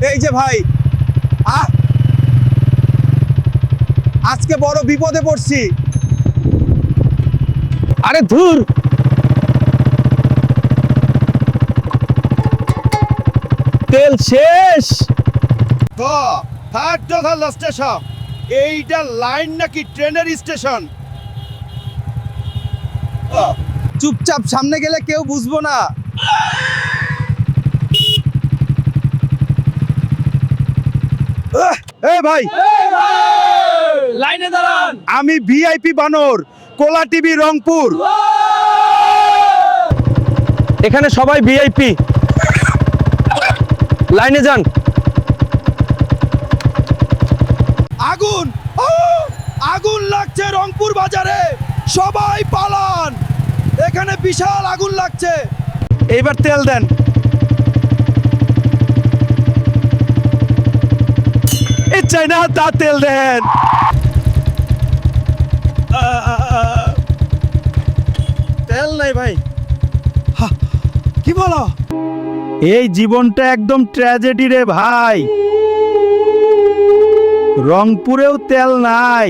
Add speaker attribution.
Speaker 1: এই যে ভাই, আজকে বড় বিপদে পড়ছি।
Speaker 2: আরে ধুর, তেল শেষ।
Speaker 3: তো থার্ড দোকান স্টেশন, এইটা লাইন নাকি ট্রেনের স্টেশন?
Speaker 1: চুপচাপ সামনে গেলে কেউ বুঝবো না। এই ভাই,
Speaker 2: লাইনে দাঁড়ান।
Speaker 1: আমি ভিআইপি বানর, কোলা টিভি রংপুর।
Speaker 2: এখানে সবাই ভিআইপি, লাইনে যান।
Speaker 3: আগুন, আগুন লাগছে রংপুর বাজারে, সবাই পালান, এখানে বিশাল আগুন লাগছে।
Speaker 1: এইবার তেল দেন। ইচ্ছাই না তা তেল দেন। তেল নাই ভাই।
Speaker 3: কি বলো?
Speaker 1: এই জীবনটা একদম ট্র্যাজেডি রে ভাই। রংপুরেও তেল নাই।